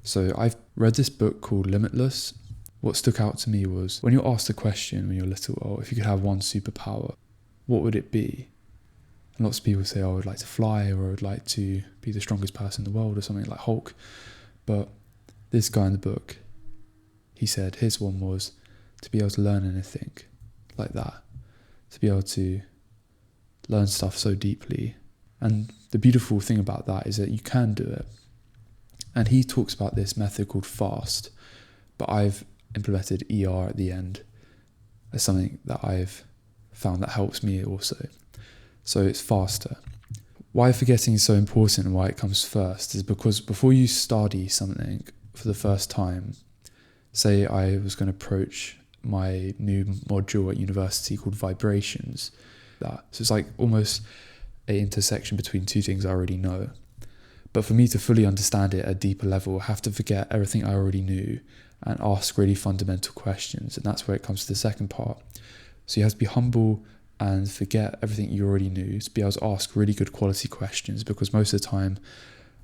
So I've read this book called Limitless. What stuck out to me was when you're asked a question when you're little, oh, if you could have one superpower, what would it be? And lots of people say, oh, I would like to fly, or I would like to be the strongest person in the world, or something like Hulk. But this guy in the book, he said his one was to be able to learn anything like that, to be able to learn stuff so deeply. And the beautiful thing about that is that you can do it. And he talks about this method called FAST, but I've implemented ER at the end as something that I've found that helps me also. So it's faster. Why forgetting is so important and why it comes first is because before you study something for the first time, say I was going to approach my new module at university called Vibrations. So it's like almost an intersection between two things I already know. But for me to fully understand it at a deeper level, I have to forget everything I already knew and ask really fundamental questions. And that's where it comes to the second part. So you have to be humble and forget everything you already knew to be able to ask really good quality questions, because most of the time,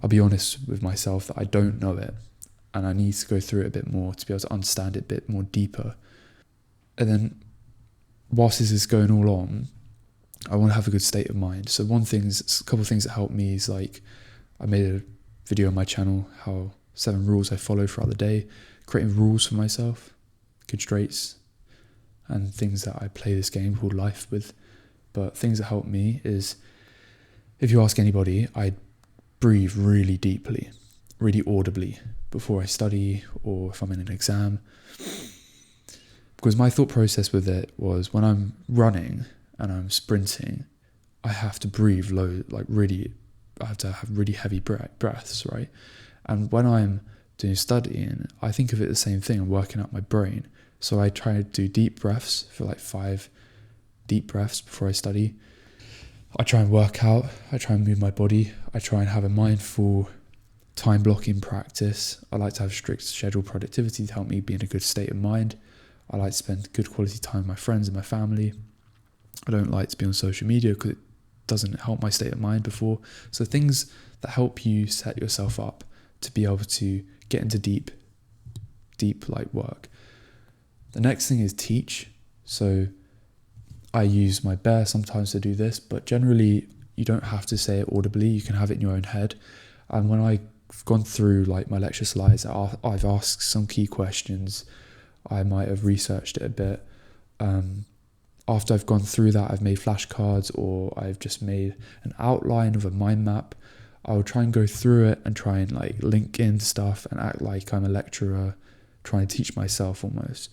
I'll be honest with myself that I don't know it and I need to go through it a bit more to be able to understand it a bit more deeper. And then whilst this is going all on, I want to have a good state of mind. So a couple of things that help me is like, I made a video on my channel, how 7 rules I follow throughout the day, creating rules for myself, constraints, and things that I play this game called life with. But things that help me is, if you ask anybody, I breathe really deeply, really audibly before I study or if I'm in an exam. Because my thought process with it was, when I'm running and I'm sprinting, I have to breathe low, I have to have really heavy breaths, right? And when I'm doing studying, I think of it the same thing. I'm working out my brain. So I try to do deep breaths for like 5 deep breaths before I study. I try and work out. I try and move my body. I try and have a mindful time blocking practice. I like to have strict scheduled productivity to help me be in a good state of mind. I like to spend good quality time with my friends and my family. I don't like to be on social media because it doesn't help my state of mind before. So things that help you set yourself up to be able to get into deep like work. The next thing is teach. So I use my bear sometimes to do this, but generally you don't have to say it audibly. You can have it in your own head. And when I've gone through like my lecture slides, I've asked some key questions. I might have researched it a bit. After I've gone through that, I've made flashcards, or I've just made an outline of a mind map. I'll try and go through it and try and like link in stuff and act like I'm a lecturer, trying to teach myself almost.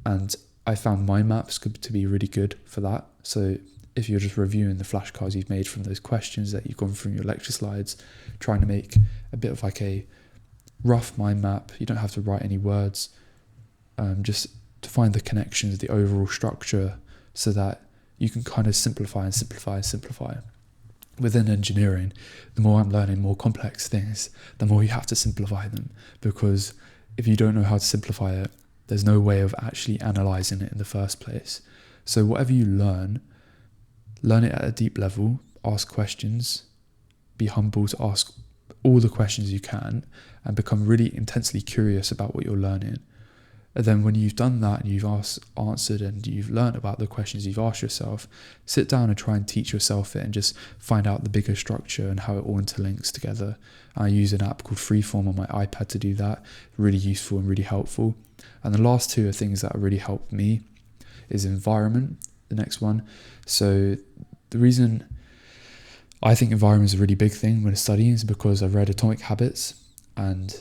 And I found mind maps to be really good for that. So if you're just reviewing the flashcards you've made from those questions that you've gone through in your lecture slides, trying to make a bit of like a rough mind map. You don't have to write any words, just to find the connections, the overall structure, so that you can kind of simplify. Within engineering, the more I'm learning more complex things, the more you have to simplify them, because if you don't know how to simplify it, there's no way of actually analysing it in the first place. So whatever you learn it at a deep level, ask questions, be humble to ask all the questions you can, and become really intensely curious about what you're learning. And then when you've done that and you've answered and you've learned about the questions you've asked yourself, sit down and try and teach yourself it and just find out the bigger structure and how it all interlinks together. I use an app called Freeform on my iPad to do that. Really useful and really helpful. And the last two are things that really helped me is environment, the next one. So the reason I think environment is a really big thing when studying is because I've read Atomic Habits, and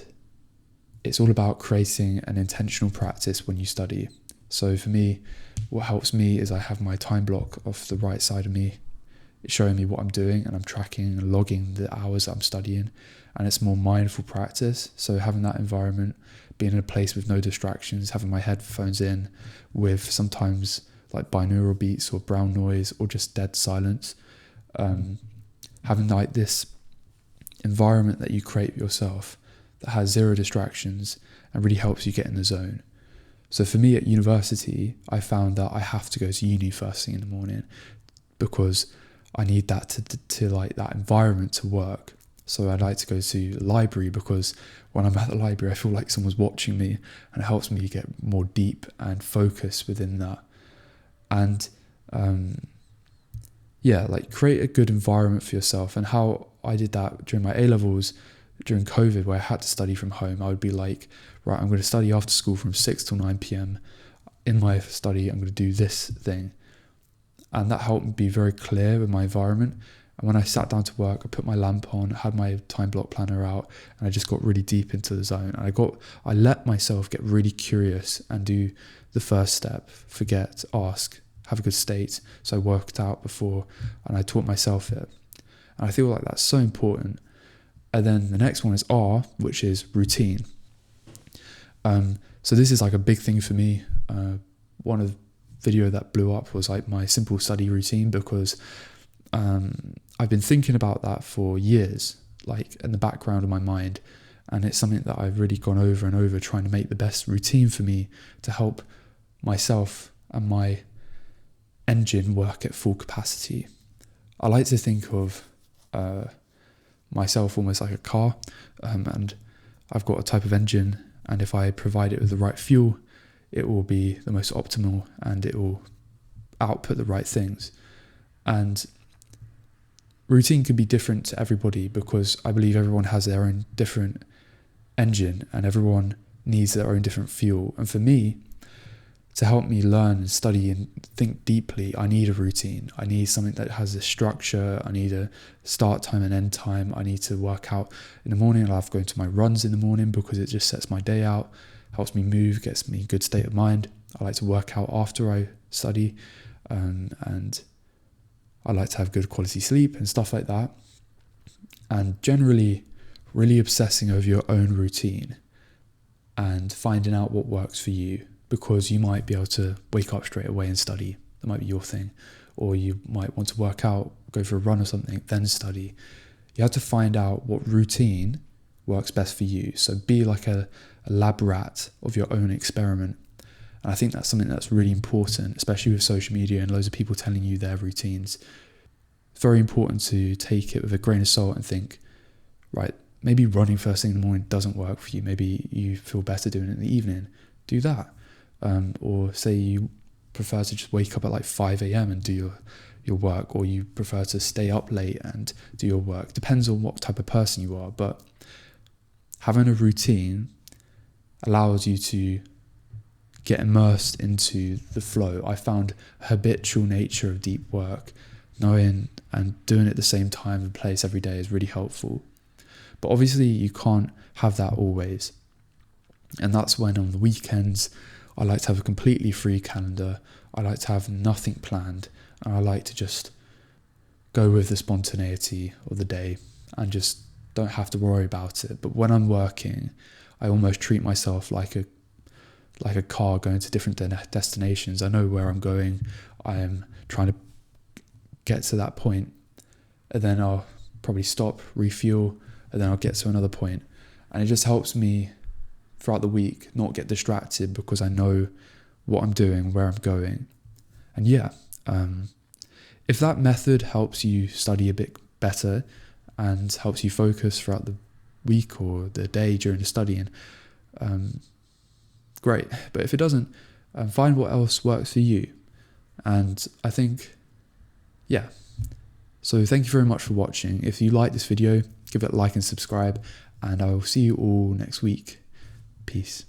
it's all about creating an intentional practice when you study. So for me, what helps me is I have my time block off the right side of me. It's showing me what I'm doing, and I'm tracking and logging the hours that I'm studying. And it's more mindful practice. So having that environment, being in a place with no distractions, having my headphones in with sometimes like binaural beats or brown noise or just dead silence. Having like this environment that you create yourself that has zero distractions and really helps you get in the zone. So for me at university, I found that I have to go to uni first thing in the morning because I need that to like that environment to work. So I like to go to the library because when I'm at the library, I feel like someone's watching me, and it helps me get more deep and focus within that. And like create a good environment for yourself. And how I did that during my A-levels, during COVID, where I had to study from home, I would be like, right, I'm going to study after school from 6 till 9 p.m. In my study, I'm going to do this thing. And that helped me be very clear with my environment. And when I sat down to work, I put my lamp on, had my time block planner out, and I just got really deep into the zone. And I let myself get really curious and do the first step, forget, ask, have a good state. So I worked out before, and I taught myself it. And I feel like that's so important. And then the next one is R, which is routine. So this is like a big thing for me. One of the video that blew up was like my simple study routine, because I've been thinking about that for years, like in the background of my mind. And it's something that I've really gone over and over, trying to make the best routine for me to help myself and my engine work at full capacity. I like to think of myself almost like a car, and I've got a type of engine, and if I provide it with the right fuel, it will be the most optimal and it will output the right things. And routine can be different to everybody, because I believe everyone has their own different engine and everyone needs their own different fuel. And for me, to help me learn and study and think deeply, I need a routine. I need something that has a structure. I need a start time and end time. I need to work out in the morning. I love going to my runs in the morning because it just sets my day out, helps me move, gets me a good state of mind. I like to work out after I study, and I like to have good quality sleep and stuff like that. And generally, really obsessing over your own routine and finding out what works for you. Because you might be able to wake up straight away and study. That might be your thing. Or you might want to work out, go for a run or something, then study. You have to find out what routine works best for you. So be like a lab rat of your own experiment. And I think that's something that's really important, especially with social media and loads of people telling you their routines. It's very important to take it with a grain of salt and think, right, maybe running first thing in the morning doesn't work for you. Maybe you feel better doing it in the evening. Do that. Or say you prefer to just wake up at like 5 a.m. and do your work, or you prefer to stay up late and do your work. Depends on what type of person you are, but having a routine allows you to get immersed into the flow. I found a habitual nature of deep work, knowing and doing it at the same time and place every day is really helpful. But obviously you can't have that always. And that's when on the weekends, I like to have a completely free calendar. I like to have nothing planned. And I like to just go with the spontaneity of the day and just don't have to worry about it. But when I'm working, I almost treat myself like a car going to different destinations. I know where I'm going. I am trying to get to that point, and then I'll probably stop, refuel, and then I'll get to another point. And it just helps me throughout the week not get distracted, because I know what I'm doing, where I'm going. And if that method helps you study a bit better and helps you focus throughout the week or the day during the studying, great. But if it doesn't, find what else works for you. And I think, so thank you very much for watching. If you like this video, give it a like and subscribe, and I will see you all next week. Peace.